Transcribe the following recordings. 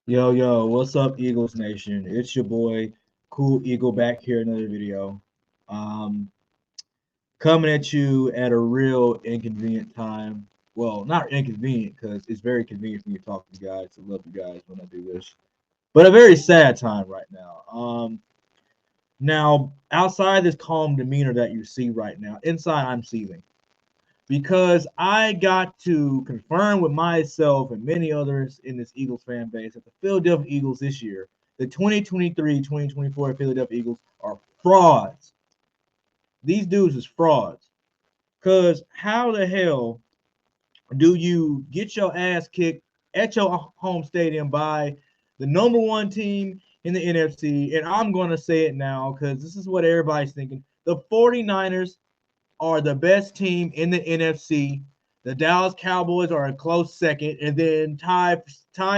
Yo, what's up, Eagles Nation? It's your boy, Cool Eagle, back here in another video. Um, Coming at you at a real inconvenient time. Well, not inconvenient because it's very convenient for me to talk to you guys. I love you guys when I do this, but a very sad time right now. Now outside this calm demeanor that you see right now, inside I'm seething because I got to confirm with myself and many others in this Eagles fan base that the Philadelphia Eagles this year, the 2023-2024 Philadelphia Eagles, are frauds. These dudes is frauds. Because how the hell do you get your ass kicked at your home stadium by the number one team in the NFC? And I'm going to say it now because this is what everybody's thinking. The 49ers are the best team in the NFC. The Dallas Cowboys are a close second, and then tied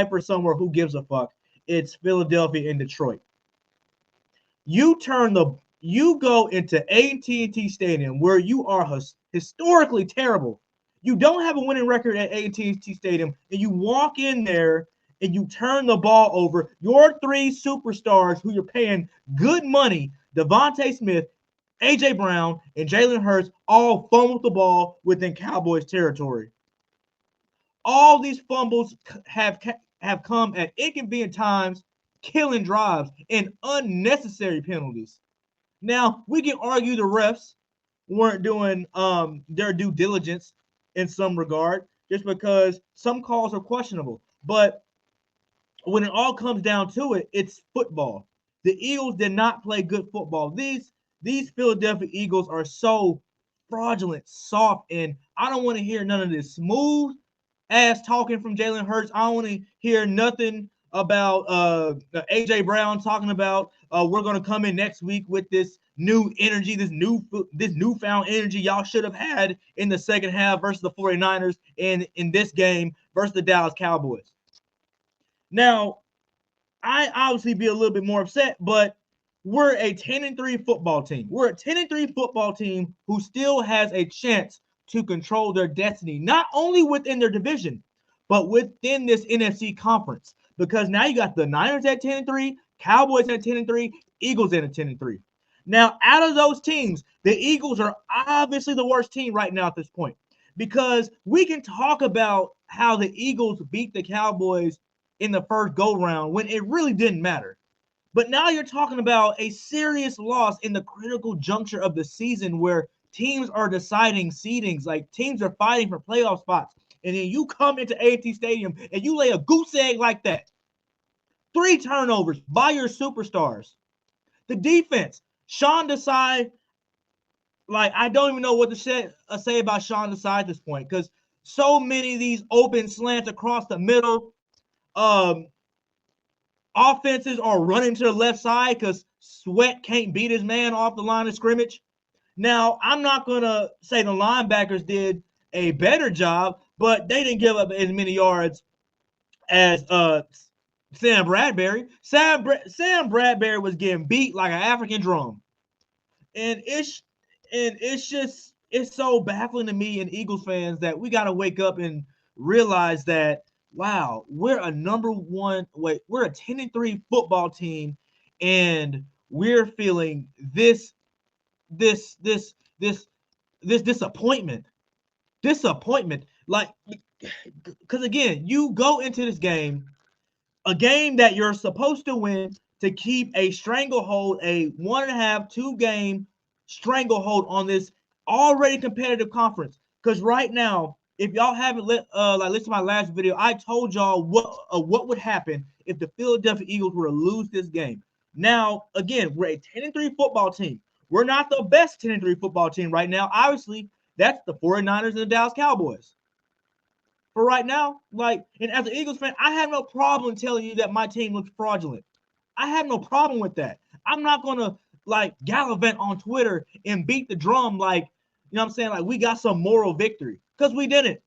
for somewhere. Who gives a fuck? It's Philadelphia and Detroit. You go into AT&T Stadium where you are historically terrible. You don't have a winning record at AT&T Stadium, and you walk in there and you turn the ball over. Your three superstars who you're paying good money, Devontae Smith, AJ Brown, and Jalen Hurts, all fumbled the ball within Cowboys territory. All these fumbles have come at inconvenient times, killing drives and unnecessary penalties. Now we can argue the refs weren't doing their due diligence in some regard, just because some calls are questionable. But when it all comes down to it, it's football. The Eagles did not play good football. These Philadelphia Eagles are so fraudulent, soft, and I don't want to hear none of this smooth ass talking from Jalen Hurts. I don't want to hear nothing about AJ Brown talking about we're going to come in next week with this new energy, this newfound energy y'all should have had in the second half versus the 49ers and in this game versus the Dallas Cowboys. Now, I obviously be a little bit more upset, but we're a 10-3 football team. We're a 10-3 football team who still has a chance to control their destiny, not only within their division, but within this NFC conference. Because now you got the Niners at 10-3, Cowboys at 10-3, Eagles at 10-3. Now, out of those teams, the Eagles are obviously the worst team right now at this point. Because we can talk about how the Eagles beat the Cowboys in the first go round when it really didn't matter. But now you're talking about a serious loss in the critical juncture of the season where teams are deciding seedings, like teams are fighting for playoff spots. And then you come into AT Stadium and you lay a goose egg like that. 3 turnovers by your superstars. The defense, Sean Desai, like I don't even know what to say about Sean Desai at this point because so many of these open slants across the middle, offenses are running to the left side because Sweat can't beat his man off the line of scrimmage. Now, I'm not going to say the linebackers did a better job, but they didn't give up as many yards as Sam Bradbury. Sam Bradbury was getting beat like an African drum. And it's so baffling to me and Eagles fans that we got to wake up and realize that wow, we're we're a 10-3 football team, and we're feeling this this this this disappointment. Disappointment. Like because again, you go into this game, a game that you're supposed to win to keep a stranglehold, a 1.5, 2 game stranglehold on this already competitive conference. Because right now, if y'all haven't listened to my last video, I told y'all what would happen if the Philadelphia Eagles were to lose this game. Now, again, we're a 10-3 football team. We're not the best 10-3 football team right now. Obviously, that's the 49ers and the Dallas Cowboys. For right now, and as an Eagles fan, I have no problem telling you that my team looks fraudulent. I have no problem with that. I'm not gonna gallivant on Twitter and beat the drum like, you know what I'm saying, like we got some moral victory. Because we didn't.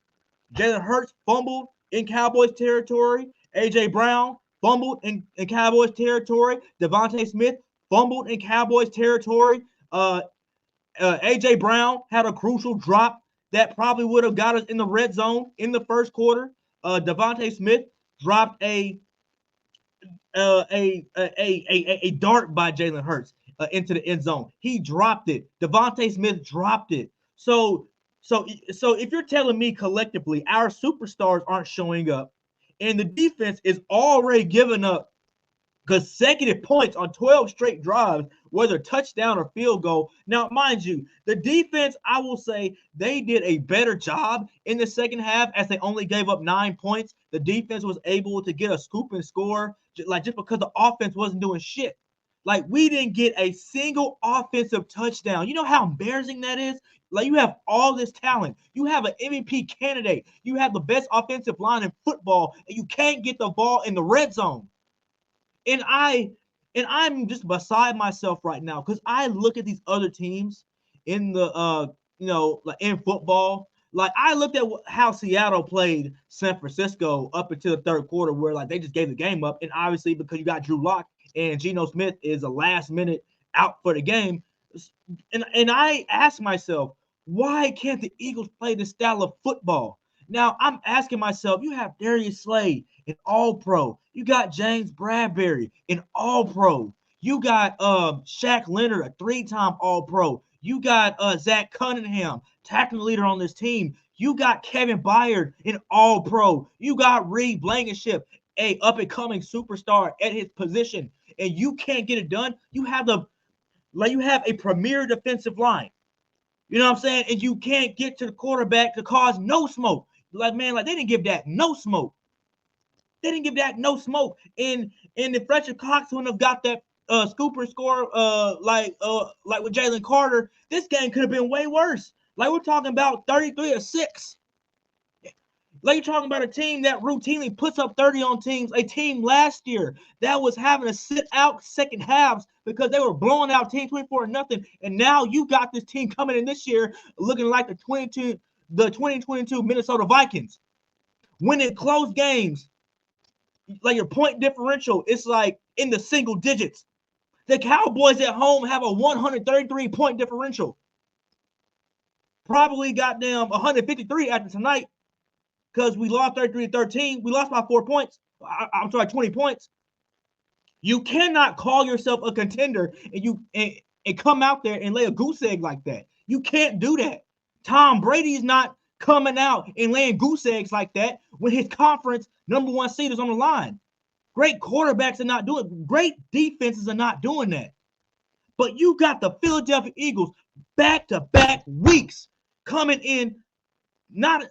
Jalen Hurts fumbled in Cowboys territory. AJ Brown fumbled in Cowboys territory. Devontae Smith fumbled in Cowboys territory. AJ Brown had a crucial drop that probably would have got us in the red zone in the first quarter. Devontae Smith dropped a a dart by Jalen Hurts into the end zone. He dropped it. Devontae Smith dropped it. So if you're telling me collectively our superstars aren't showing up, and the defense is already giving up consecutive points on 12 straight drives, whether touchdown or field goal. Now, mind you, the defense, I will say, they did a better job in the second half as they only gave up 9 points. The defense was able to get a scoop and score, just because the offense wasn't doing shit. Like, we didn't get a single offensive touchdown. You know how embarrassing that is? Like, you have all this talent. You have an MVP candidate. You have the best offensive line in football, and you can't get the ball in the red zone. And I'm just beside myself right now because I look at these other teams in the like in football. Like, I looked at how Seattle played San Francisco up until the third quarter, where like they just gave the game up, and obviously because you got Drew Lock and Geno Smith is a last minute out for the game, and I asked myself, why can't the Eagles play this style of football? Now I'm asking myself, you have Darius Slade, an all-pro. You got James Bradbury, an all-pro. You got Shaq Leonard, a 3-time all-pro. You got Zach Cunningham, tackling leader on this team. You got Kevin Byard, an all-pro. You got Reed Blankenship, a up-and-coming superstar at his position, and you can't get it done. You have a premier defensive line. You know what I'm saying? And you can't get to the quarterback to cause no smoke. Like, man, like they didn't give that no smoke. They didn't give that no smoke. And if Fletcher Cox wouldn't have got that scooper score like with Jalen Carter, this game could have been way worse. Like, we're talking about 33-6. Like, you're talking about a team that routinely puts up 30 on teams. A team last year that was having to sit out second halves because they were blowing out teams 24-0. And now you got this team coming in this year looking like the 2022 Minnesota Vikings, winning close games. Like, your point differential is like in the single digits. The Cowboys at home have a 133 point differential. Probably got them 153 after tonight because we lost 33-13. We lost by 4 points. I'm sorry, 20 points. You cannot call yourself a contender and come out there and lay a goose egg like that. You can't do that. Tom Brady's not coming out and laying goose eggs like that when his conference #1 seed is on the line. Great quarterbacks are not doing it. Great defenses are not doing that. But you got the Philadelphia Eagles back-to-back weeks coming in, not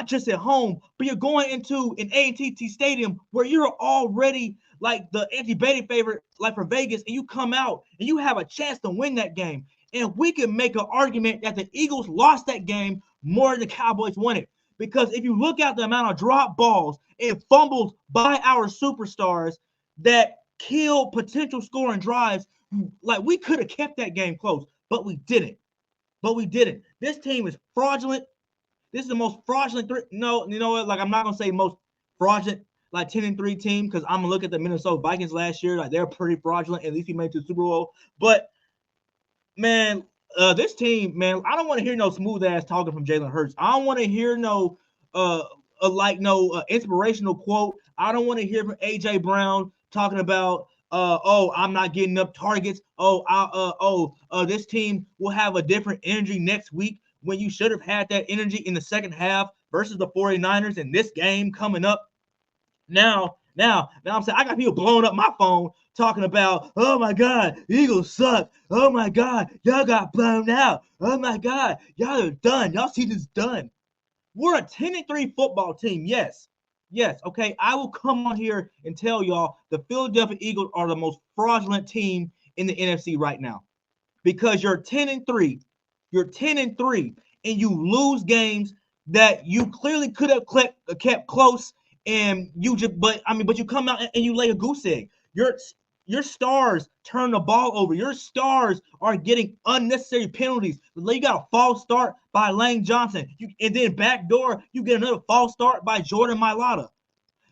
just at home, but you're going into an A&T Stadium where you're already like the anti-betting favorite, like for Vegas, and you come out and you have a chance to win that game. And we can make an argument that the Eagles lost that game more than the Cowboys won it. Because if you look at the amount of drop balls and fumbles by our superstars that kill potential scoring drives, like, we could have kept that game close, but we didn't. This team is fraudulent. This is the most fraudulent. No, you know what? Like, I'm not gonna say most fraudulent, like 10-3 team, because I'm gonna look at the Minnesota Vikings last year. Like, they're pretty fraudulent. At least we made it to the Super Bowl. But man, this team, man, I don't want to hear no smooth ass talking from Jalen Hurts. I don't want to hear no inspirational quote. I don't want to hear from AJ Brown talking about I'm not getting up targets. This team will have a different energy next week, when you should have had that energy in the second half versus the 49ers in this game coming up. Now I'm saying I got people blowing up my phone talking about, oh my God, Eagles suck. Oh my God, y'all got blown out. Oh my God, y'all are done. Y'all see this done. We're a 10-3 football team. Yes. Okay. I will come on here and tell y'all the Philadelphia Eagles are the most fraudulent team in the NFC right now, because you're 10-3. You're 10-3, and you lose games that you clearly could have kept close. And but you come out and you lay a goose egg. Your stars turn the ball over. Your stars are getting unnecessary penalties. You got a false start by Lane Johnson, and then backdoor you get another false start by Jordan Mailata.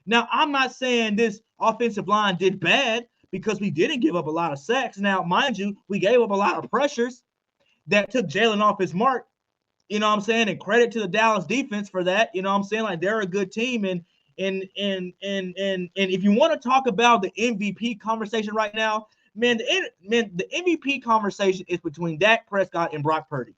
Now, I'm not saying this offensive line did bad, because we didn't give up a lot of sacks. Now, mind you, we gave up a lot of pressures that took Jalen off his mark. You know what I'm saying? And credit to the Dallas defense for that. You know what I'm saying? Like, they're a good team, and And if you want to talk about the MVP conversation right now, man, the MVP conversation is between Dak Prescott and Brock Purdy.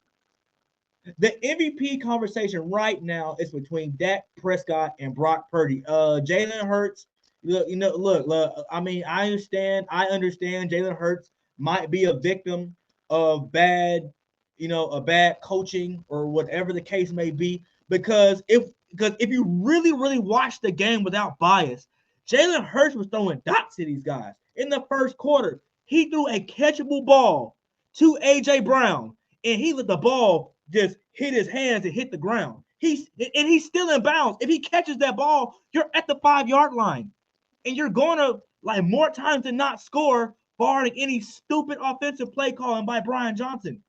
The MVP conversation right now is between Dak Prescott and Brock Purdy. Jalen Hurts, look. I mean, I understand. Jalen Hurts might be a victim of a bad coaching or whatever the case may be. Because if you really watch the game without bias, Jalen Hurts was throwing dots to these guys in the first quarter. He threw a catchable ball to AJ Brown, and he let the ball just hit his hands and hit the ground. He's still in bounds. If he catches that ball, you're at the 5-yard line, and you're going to like more times than not score, barring any stupid offensive play calling by Brian Johnson.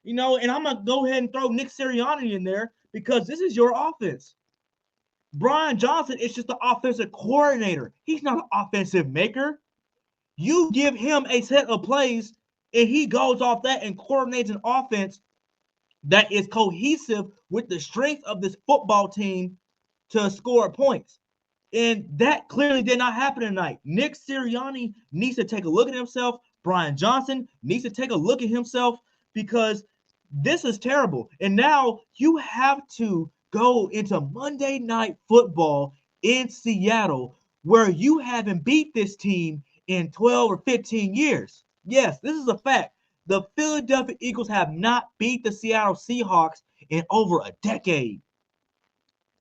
And I'm gonna go ahead and throw Nick Sirianni in there because this is your offense. Brian Johnson is just the offensive coordinator. He's not an offensive maker. You give him a set of plays, and he goes off that and coordinates an offense that is cohesive with the strength of this football team to score points. And that clearly did not happen tonight. Nick Sirianni needs to take a look at himself. Brian Johnson needs to take a look at himself because this is terrible. And now you have to go into Monday Night Football in Seattle where you haven't beat this team in 12 or 15 years. Yes, this is a fact. The Philadelphia Eagles have not beat the Seattle Seahawks in over a decade.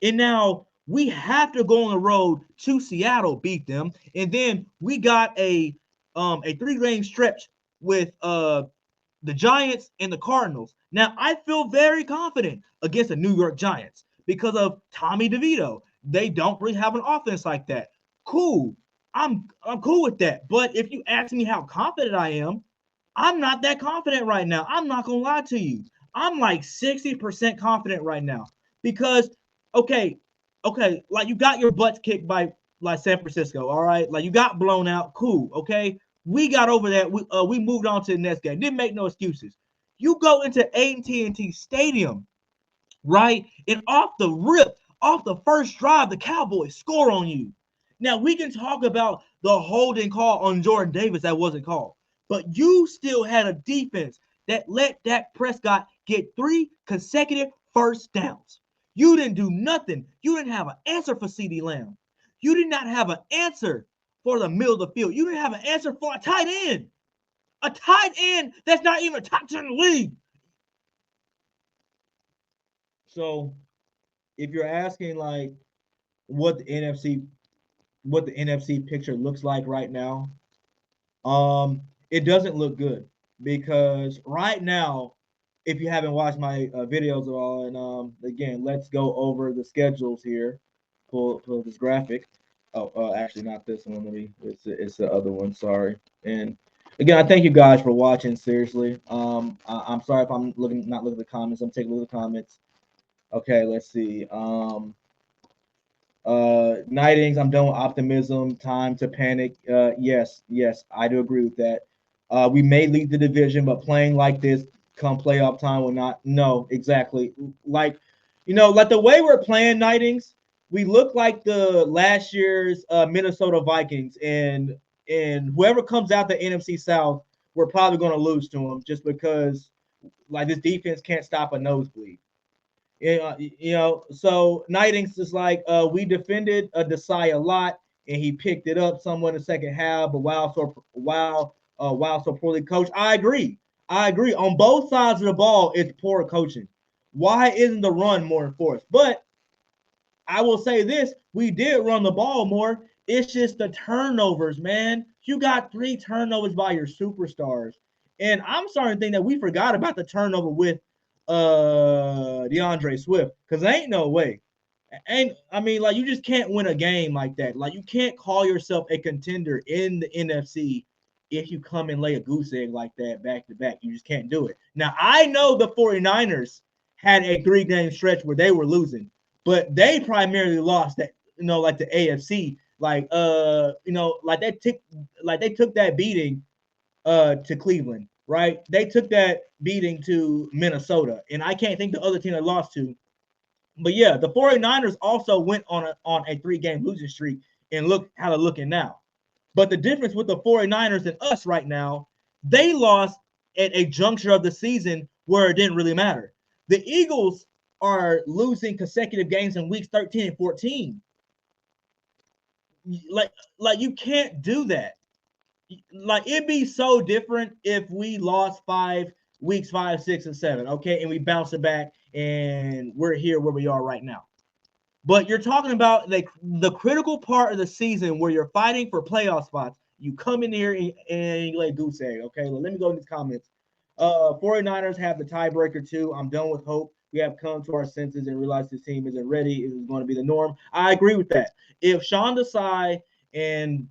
And now we have to go on the road to Seattle, beat them, and then we got a 3-game stretch with the Giants and the Cardinals. Now I feel very confident against the New York Giants because of Tommy DeVito. They don't really have an offense like that. Cool. I'm cool with that. But if you ask me how confident I am, I'm not that confident right now. I'm not going to lie to you. I'm like 60% confident right now because, okay, like you got your butts kicked by like San Francisco, all right? Like you got blown out. Cool, okay? We got over that. We moved on to the next game. Didn't make no excuses. You go into AT&T Stadium, right? And off the first drive, the Cowboys score on you. Now, we can talk about the holding call on Jordan Davis that wasn't called. But you still had a defense that let Dak Prescott get 3 consecutive first downs. You didn't do nothing. You didn't have an answer for CeeDee Lamb. You did not have an answer for the middle of the field. You didn't have an answer for a tight end. A tight end that's not even a top 10 in the league. So, if you're asking like what the NFC picture looks like right now, it doesn't look good because right now, if you haven't watched my videos at all, and again, let's go over the schedules here. Pull this graphic. Oh, actually, not this one. It's the other one. Sorry. And again, I thank you guys for watching. Seriously, I'm sorry if I'm not looking at the comments. I'm taking a look at the comments. Okay, let's see. Nightings, I'm done with optimism. Time to panic. Yes, I do agree with that. We may lead the division, but playing like this come playoff time will not. No, exactly. Like the way we're playing, Nightings, we look like the last year's Minnesota Vikings, and whoever comes out the NFC South, we're probably going to lose to them just because like this defense can't stop a nosebleed. So Nightings is like we defended Desai a lot, and he picked it up somewhat in the second half. But wow, so poorly coached. I agree. On both sides of the ball, it's poor coaching. Why isn't the run more enforced? But I will say this: we did run the ball more. It's just the turnovers, man. You got 3 turnovers by your superstars, and I'm starting to think that we forgot about the turnover with DeAndre Swift because there ain't no way. Like you just can't win a game like that. Like you can't call yourself a contender in the NFC if you come and lay a goose egg like that back to back. You just can't do it. Now I know the 49ers had a 3-game stretch where they were losing, but they primarily lost that, like the AFC, like they took that beating to Cleveland. Right? They took that beating to Minnesota, and I can't think the other team they lost to But yeah, the 49ers also went on a 3-game losing streak, and look how they're looking now. But the difference with the 49ers and us right now, they lost at a juncture of the season where it didn't really matter. The Eagles are losing consecutive games in weeks 13 and 14. Like, like you can't do that. Like, it'd be so different if we lost 5 weeks, 5, 6, and 7, okay, and we bounce it back and we're here where we are right now. But you're talking about the critical part of the season where you're fighting for playoff spots. You come in here and you let goose egg. Okay, well, let me go in these comments. 49ers have the tiebreaker too. I'm done with hope. We have come to our senses and realized this team isn't ready. It is going to be the norm. I agree with that. If Sean Desai and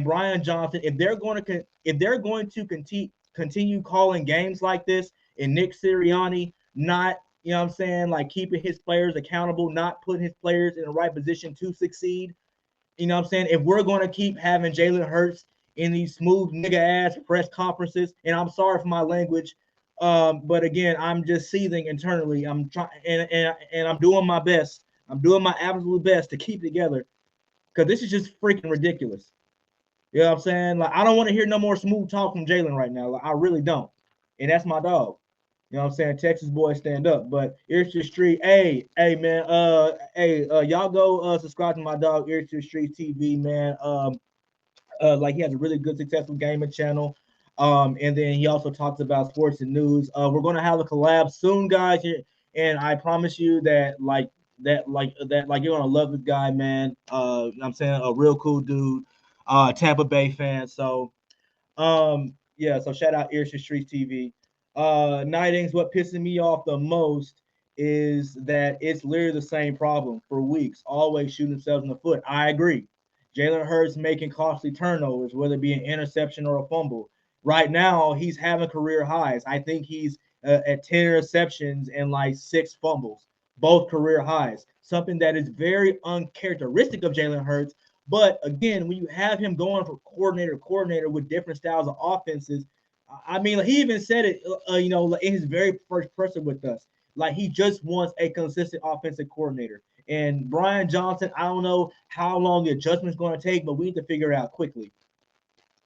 Brian Johnson, if they're going to continue calling games like this, and Nick Sirianni not, you know what I'm saying, like keeping his players accountable, not putting his players in the right position to succeed. You know what I'm saying? If we're going to keep having Jalen Hurts in these smooth nigga ass press conferences, and I'm sorry for my language, but again, I'm just seething internally. I'm trying, and I'm doing my best. I'm doing my absolute best to keep together, because this is just freaking ridiculous. You know what I'm saying? Like, I don't want to hear no more smooth talk from Jalen right now. Like, I really don't. And that's my dog. You know what I'm saying? Texas boys stand up. But Ears to the Street, hey man, y'all go subscribe to my dog, Ears to the Street TV, man. Like, he has a really good, successful gaming channel. And then he also talks about sports and news. We're gonna have a collab soon, guys. And I promise you that you're gonna love this guy, man. You know what I'm saying, a real cool dude, Tampa Bay fan. So yeah, so shout out Ears to Streets TV. Nightings, what pisses me off the most is that it's literally the same problem for weeks, always shooting themselves in the foot. I agree. Jalen Hurts making costly turnovers, whether it be an interception or a fumble. Right now, he's having career highs. I think he's at 10 interceptions and like 6 fumbles, both career highs. Something that is very uncharacteristic of Jalen Hurts. But again, when you have him going from coordinator to coordinator with different styles of offenses, I mean, he even said it, in his very first person with us. Like, he just wants a consistent offensive coordinator. And Brian Johnson, I don't know how long the adjustment's going to take, but we need to figure it out quickly.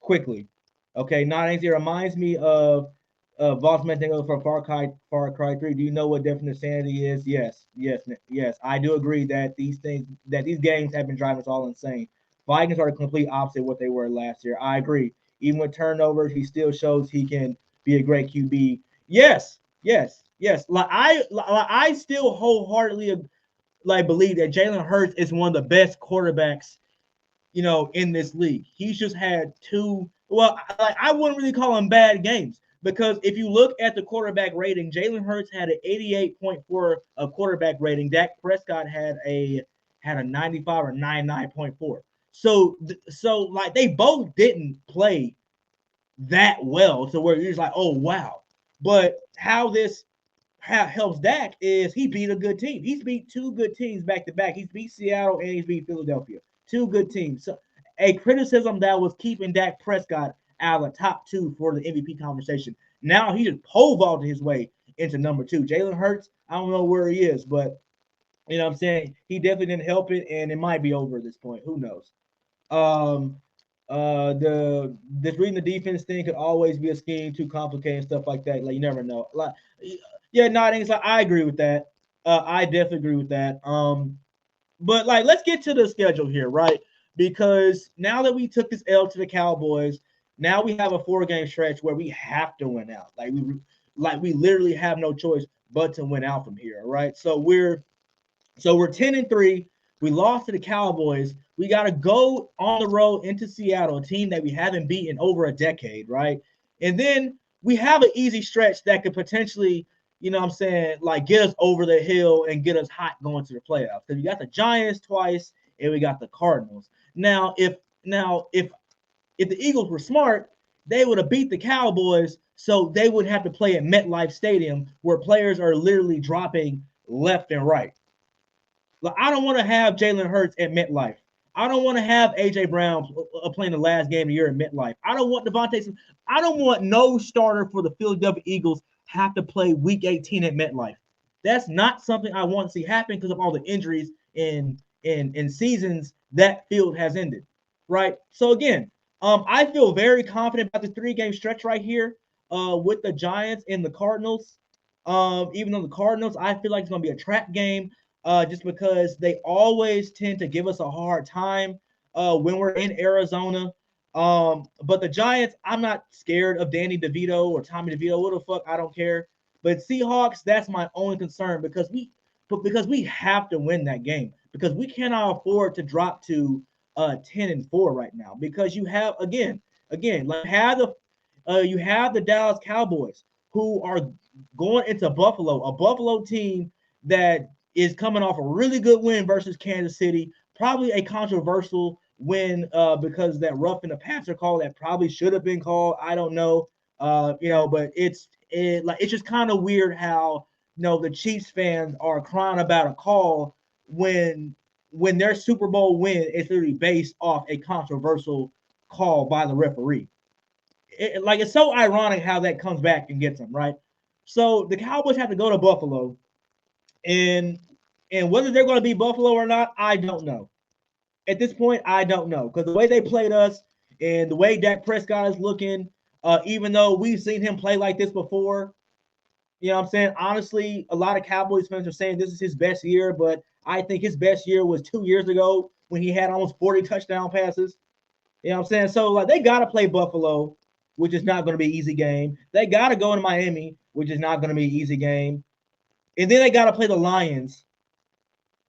Quickly. Okay, not anything. It reminds me of Voss Mentengo from Far Cry 3. Do you know what definition of sanity is? Yes. I do agree that these games have been driving us all insane. Vikings are the complete opposite of what they were last year. I agree. Even with turnovers, he still shows he can be a great QB. Yes. I still wholeheartedly believe that Jalen Hurts is one of the best quarterbacks, in this league. He's just had two. Well, I wouldn't really call them bad games, because if you look at the quarterback rating, Jalen Hurts had an 88.4 quarterback rating. Dak Prescott had a 95 or 99.4. So they both didn't play that well to where you're just like, oh wow. But how this helps Dak is he beat a good team. He's beat 2 good teams back to back. He's beat Seattle and he's beat Philadelphia. 2 good teams. So a criticism that was keeping Dak Prescott out of the top 2 for the MVP conversation. Now he just pole vaulted his way into number 2. Jalen Hurts, I don't know where he is, but you know what I'm saying? He definitely didn't help it, and it might be over at this point. Who knows? Um, this reading the defense thing could always be a scheme, too complicated and stuff like that. Like, you never know. Like, yeah, nodding. Like, I agree with that. I definitely agree with that. But like, let's get to the schedule here, right? Because now that we took this L to the Cowboys, now we have a 4-game stretch where we have to win out. We literally have no choice but to win out from here. Right? So we're 10-3. We lost to the Cowboys. We got to go on the road into Seattle, a team that we haven't beaten over a decade, right? And then we have an easy stretch that could potentially, you know what I'm saying, like get us over the hill and get us hot going to the playoffs. Because we got the Giants twice and we got the Cardinals. Now, if the Eagles were smart, they would have beat the Cowboys, so they would have to play at MetLife Stadium where players are literally dropping left and right. Like, I don't want to have Jalen Hurts at MetLife. I don't want to have A.J. Brown playing the last game of the year at MetLife. I don't want Devontae. I don't want no starter for the Philadelphia Eagles have to play Week 18 at MetLife. That's not something I want to see happen because of all the injuries in seasons that field has ended, right? So again, I feel very confident about the 3-game stretch right here with the Giants and the Cardinals. Even though the Cardinals, I feel like it's going to be a trap game just because they always tend to give us a hard time when we're in Arizona. But the Giants, I'm not scared of Danny DeVito or Tommy DeVito. What the fuck? I don't care. But Seahawks, that's my only concern because we have to win that game because we cannot afford to drop to 10-4 right now because you have like you have the Dallas Cowboys who are going into Buffalo, a Buffalo team that is coming off a really good win versus Kansas City, probably a controversial win because that rough in the passer call that probably should have been called. I don't know, but it's just kind of weird how the Chiefs fans are crying about a call when their Super Bowl win is literally based off a controversial call by the referee. It's so ironic how that comes back and gets them right. So the Cowboys have to go to Buffalo, and whether they're going to be Buffalo or not, I don't know. At this point, I don't know because the way they played us and the way Dak Prescott is looking, even though we've seen him play like this before, you know what I'm saying? Honestly, a lot of Cowboys fans are saying this is his best year, but I think his best year was 2 years ago when he had almost 40 touchdown passes. You know what I'm saying? So like they got to play Buffalo, which is not going to be an easy game. They got to go to Miami, which is not going to be an easy game. And then they got to play the Lions,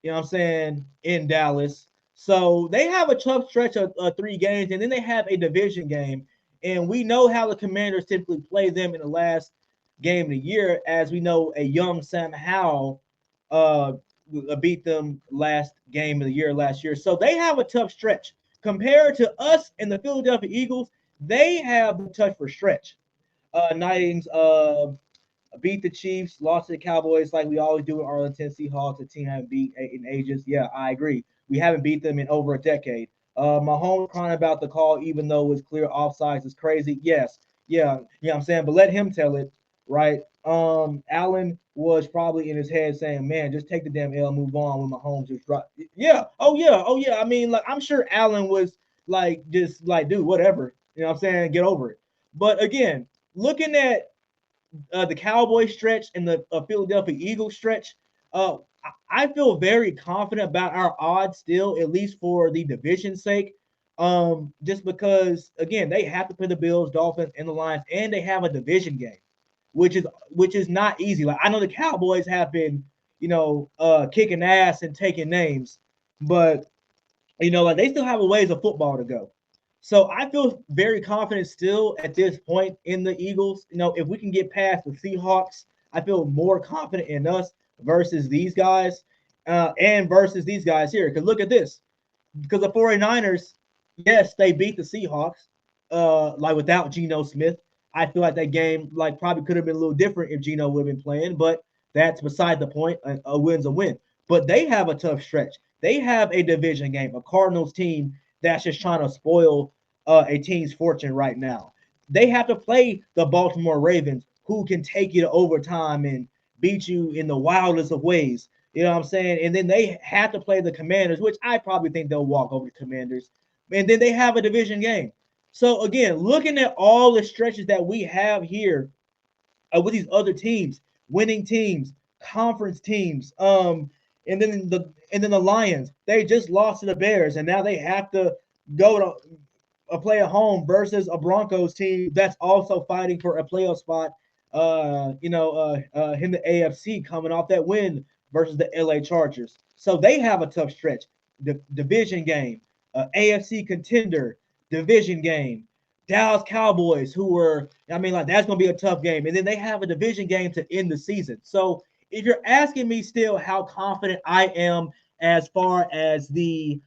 you know what I'm saying, in Dallas. So they have a tough stretch of 3 games, and then they have a division game. And we know how the Commanders typically play them in the last game of the year, as we know a young Sam Howell beat them last game of the year last year. So they have a tough stretch. Compared to us and the Philadelphia Eagles, they have the tougher stretch. Nightings beat the Chiefs, lost to the Cowboys like we always do with Arlington Seahawks, a team haven't beat in ages. Yeah, I agree. We haven't beat them in over a decade. Mahomes crying about the call, even though it was clear offsides, is crazy. Yes, yeah, I'm saying, but let him tell it, right? Allen was probably in his head saying, "Man, just take the damn L, move on." When Mahomes just dropped, yeah, oh yeah. I mean, like I'm sure Allen was like, just like, dude, whatever. You know what I'm saying? Get over it. But again, looking at the Cowboy stretch and the Philadelphia Eagles stretch, I feel very confident about our odds still, at least for the division's sake. Just because again, they have to play the Bills, Dolphins, and the Lions, and they have a division game, which is not easy. Like I know the Cowboys have been, kicking ass and taking names, but like they still have a ways of football to go. So I feel very confident still at this point in the Eagles. If we can get past the Seahawks, I feel more confident in us versus these guys and versus these guys here. Because look at this. Because the 49ers, yes, they beat the Seahawks like without Geno Smith. I feel like that game like probably could have been a little different if Geno would have been playing, but that's beside the point. A win's a win. But they have a tough stretch. They have a division game, a Cardinals team that's just trying to spoil a team's fortune right now. They have to play the Baltimore Ravens, who can take you to overtime and beat you in the wildest of ways. You know what I'm saying? And then they have to play the Commanders, which I probably think they'll walk over the Commanders. And then they have a division game. So again, looking at all the stretches that we have here with these other teams, winning teams, conference teams, and then the Lions, they just lost to the Bears, and now they have to go to play at home versus a Broncos team that's also fighting for a playoff spot. In the AFC coming off that win versus the LA Chargers, so they have a tough stretch. The division game, AFC contender, division game. Dallas Cowboys, who were, that's going to be a tough game. And then they have a division game to end the season. So if you're asking me still how confident I am as far as the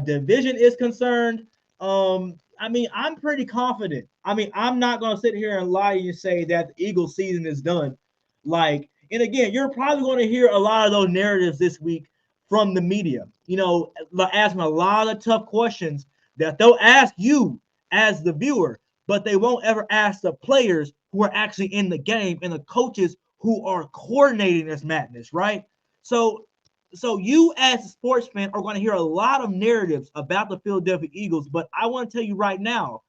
division is concerned, I'm pretty confident. I'm not going to sit here and lie to you and say that the Eagles season is done. And again, you're probably going to hear a lot of those narratives this week from the media, asking a lot of tough questions that they'll ask you as the viewer, but they won't ever ask the players who are actually in the game and the coaches who are coordinating this madness, right? So you as a sports fan are going to hear a lot of narratives about the Philadelphia Eagles, but I want to tell you right now,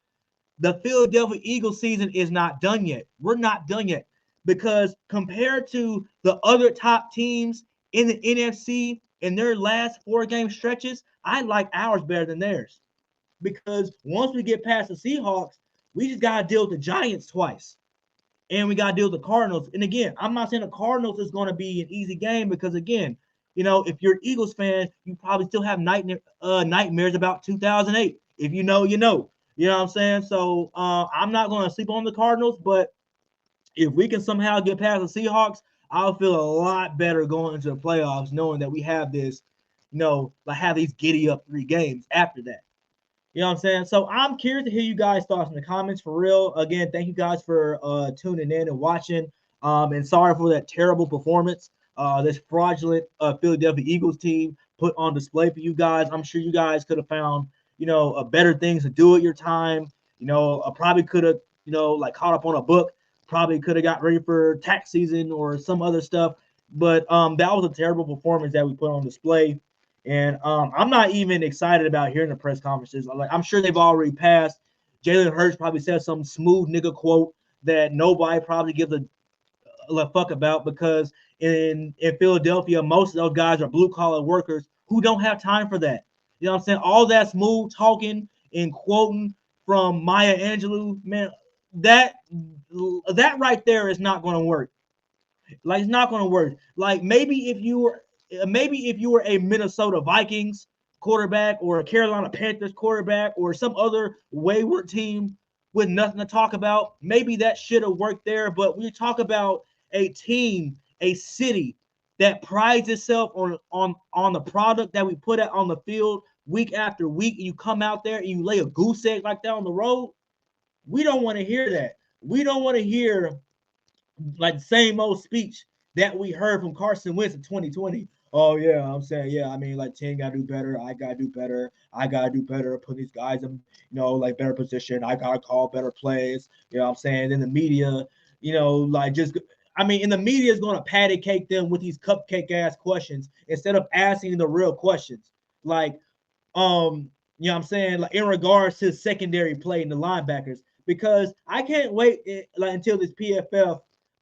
the Philadelphia Eagles season is not done yet. We're not done yet because compared to the other top teams in the NFC in their last 4 game stretches, I like ours better than theirs. Because once we get past the Seahawks, we just got to deal with the Giants twice. And we got to deal with the Cardinals. And again, I'm not saying the Cardinals is going to be an easy game because, again, if you're an Eagles fan, you probably still have nightmares about 2008. If you know, you know. You know what I'm saying? So I'm not going to sleep on the Cardinals, but if we can somehow get past the Seahawks, I'll feel a lot better going into the playoffs knowing that we have this, like have these giddy up 3 games after that. You know what I'm saying? So I'm curious to hear you guys' thoughts in the comments for real. Again, thank you guys for tuning in and watching. And sorry for that terrible performance. This fraudulent Philadelphia Eagles team put on display for you guys. I'm sure you guys could have found, better things to do at your time. Probably could have, like caught up on a book. Probably could have got ready for tax season or some other stuff. But that was a terrible performance that we put on display. And I'm not even excited about hearing the press conferences. I'm sure they've already passed. Jalen Hurts probably said some smooth nigga quote that nobody probably gives a fuck about because in Philadelphia, most of those guys are blue collar workers who don't have time for that. You know what I'm saying? All that smooth talking and quoting from Maya Angelou, man, that right there is not going to work. Like it's not going to work. Like maybe if you were a Minnesota Vikings quarterback or a Carolina Panthers quarterback or some other wayward team with nothing to talk about, maybe that should have worked there. But we talk about a team, a city that prides itself on the product that we put out on the field week after week, and you come out there and you lay a goose egg like that on the road. We don't want to hear that. We don't want to hear like the same old speech that we heard from Carson Wentz in 2020. Oh yeah, I'm saying yeah. I mean, like 10 gotta do better. I gotta do better. I gotta do better. Put these guys in, like better position. I gotta call better plays. You know what I'm saying? In the media, like just. I mean, in the media is going to patty cake them with these cupcake ass questions instead of asking the real questions. Like, you know what I'm saying? Like in regards to secondary play and the linebackers, because I can't wait until this PFF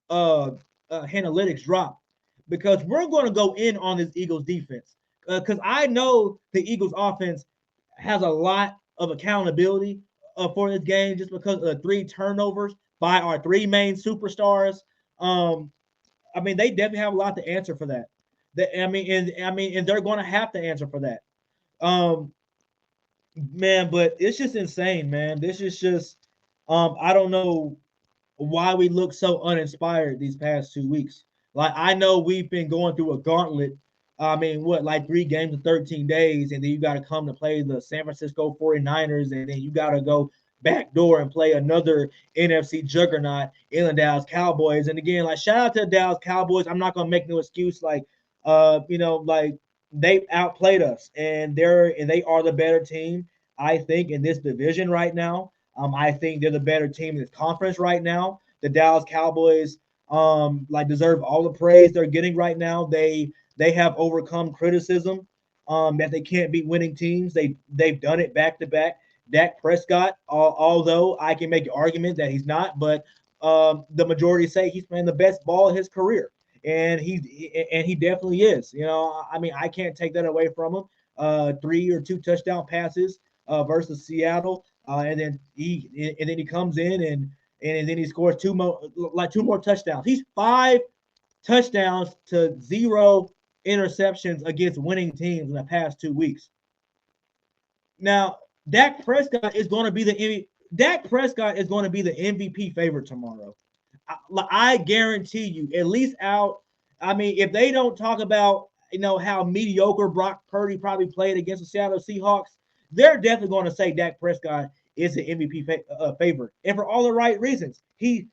analytics drop because we're going to go in on this Eagles defense because I know the Eagles offense has a lot of accountability for this game just because of the 3 turnovers by our 3 main superstars. I mean, they definitely have a lot to answer for that. And they're going to have to answer for that. Man, but it's just insane, man. This is just, I don't know why we look so uninspired these past 2 weeks. Like I know we've been going through a gauntlet. I mean, like 3 games in 13 days, and then you got to come to play the San Francisco 49ers, and then you got to go back door and play another NFC juggernaut in the Dallas Cowboys. And again, like shout out to the Dallas Cowboys. I'm not gonna make no excuse. Like, like they outplayed us, and they are the better team. I think in this division right now. I think they're the better team in this conference right now. The Dallas Cowboys deserve all the praise they're getting right now. They have overcome criticism that they can't beat winning teams. They've done it back to back. Dak Prescott, although I can make an argument that he's not, but the majority say he's playing the best ball of his career, and he definitely is. I mean, I can't take that away from him. 3 or 2 touchdown passes versus Seattle. And then he comes in and then he scores 2 more touchdowns. He's 5 touchdowns to 0 interceptions against winning teams in the past 2 weeks. Now, Dak Prescott is going to be the MVP favorite tomorrow. I guarantee you, at least out. I mean, if they don't talk about how mediocre Brock Purdy probably played against the Seattle Seahawks, they're definitely going to say Dak Prescott is the MVP favorite, and for all the right reasons. He's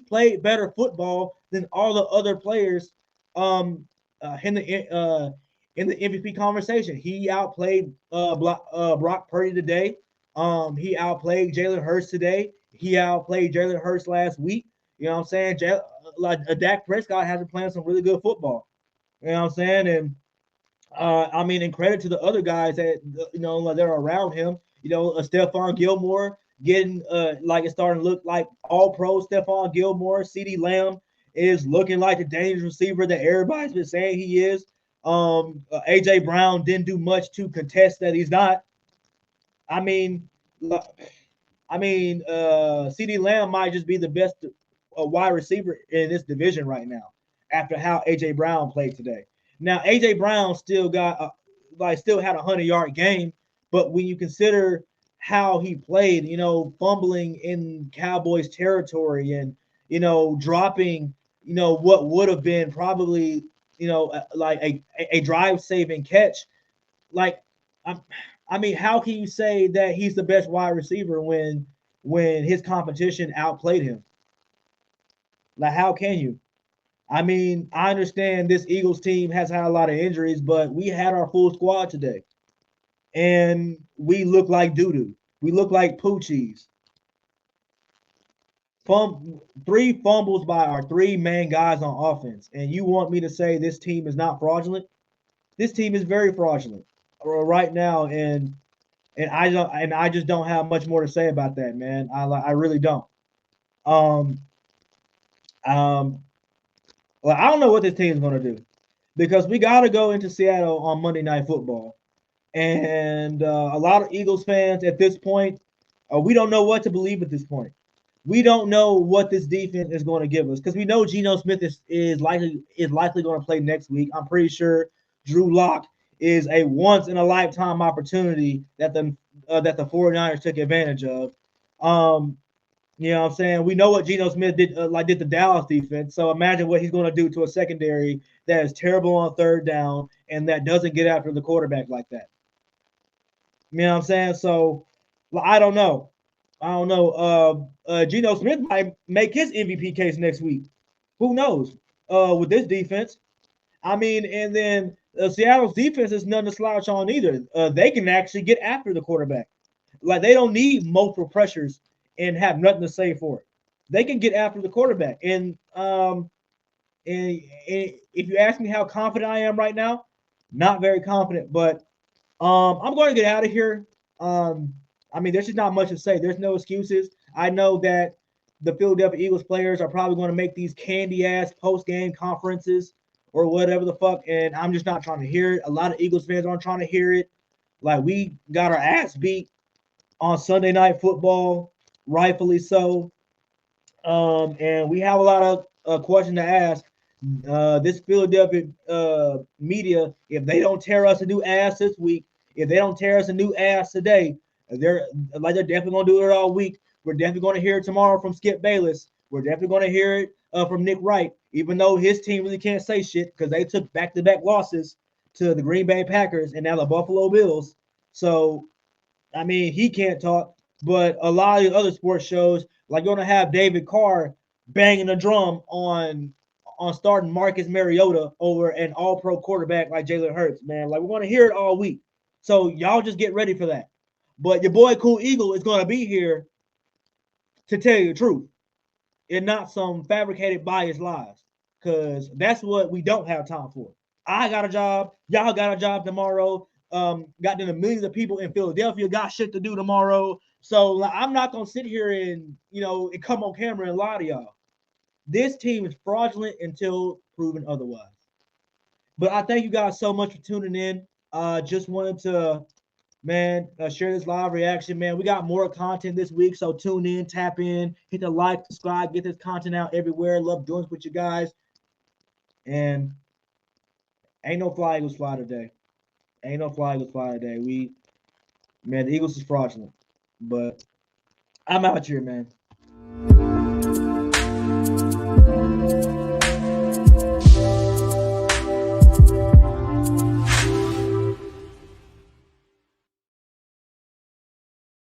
played better football than all the other players in the MVP conversation. He outplayed Brock Purdy today. He outplayed Jalen Hurts today. He outplayed Jalen Hurts last week. You know what I'm saying? Like Dak Prescott has been playing some really good football. You know what I'm saying? And I mean, and credit to the other guys that they're around him. Stephon Gilmore getting like it's starting to look like all pro Stephon Gilmore. CeeDee Lamb is looking like the dangerous receiver that everybody's been saying he is. AJ Brown didn't do much to contest that he's not. I mean, CeeDee Lamb might just be the best wide receiver in this division right now after how AJ Brown played today. Now AJ Brown still got still had a 100-yard game, but when you consider how he played, fumbling in Cowboys territory and dropping what would have been probably like a drive saving catch, like I mean, how can you say that he's the best wide receiver when his competition outplayed him? Like, how can you? I mean, I understand this Eagles team has had a lot of injuries, but we had our full squad today, and we look like doo doo. We look like poo cheese. 3 fumbles by our 3 main guys on offense, and you want me to say this team is not fraudulent? This team is very fraudulent right now, and I just don't have much more to say about that, man. I really don't. Um, um, well, I don't know what this team is going to do because we got to go into Seattle on Monday Night Football, and a lot of Eagles fans at this point, we don't know what to believe at this point. We don't know what this defense is going to give us because we know Geno Smith is likely going to play next week. I'm pretty sure Drew Lock is a once in a lifetime opportunity that the 49ers took advantage of. You know what I'm saying? We know what Geno Smith did did the Dallas defense. So imagine what he's going to do to a secondary that is terrible on third down and that doesn't get after the quarterback like that. You know what I'm saying? So I don't know. Geno Smith might make his MVP case next week. Who knows? With this defense, I mean, and then Seattle's defense is nothing to slouch on either. They can actually get after the quarterback. Like they don't need multiple pressures and have nothing to say for it. They can get after the quarterback. And if you ask me how confident I am right now, not very confident. But I'm going to get out of here. I mean, there's just not much to say. There's no excuses. I know that the Philadelphia Eagles players are probably going to make these candy ass post game conferences or whatever the fuck, and I'm just not trying to hear it. A lot of Eagles fans aren't trying to hear it. Like we got our ass beat on Sunday Night Football, rightfully so. And we have a lot of questions to ask. This Philadelphia media, if they don't tear us a new ass this week, if they don't tear us a new ass today, they're definitely gonna do it all week. We're definitely gonna hear it tomorrow from Skip Bayless. We're definitely gonna hear it from Nick Wright, even though his team really can't say shit because they took back-to-back losses to the Green Bay Packers and now the Buffalo Bills. So, I mean, he can't talk. But a lot of the other sports shows, like you're gonna have David Carr banging the drum on starting Marcus Mariota over an all-pro quarterback like Jalen Hurts, man. Like we're gonna hear it all week. So y'all just get ready for that. But your boy Cool Eagle is gonna be here to tell you the truth and not some fabricated biased lies. Cause that's what we don't have time for. I got a job, y'all got a job tomorrow. Got the millions of people in Philadelphia got shit to do tomorrow. So like, I'm not gonna sit here and and come on camera and lie to y'all. This team is fraudulent until proven otherwise. But I thank you guys so much for tuning in. Just wanted to, man, share this live reaction, man. We got more content this week, so tune in, tap in, hit the like, subscribe, get this content out everywhere. Love doing this with you guys. And ain't no fly Eagles fly today. Ain't no fly Eagles fly today. The Eagles is fraudulent. But I'm out here, man.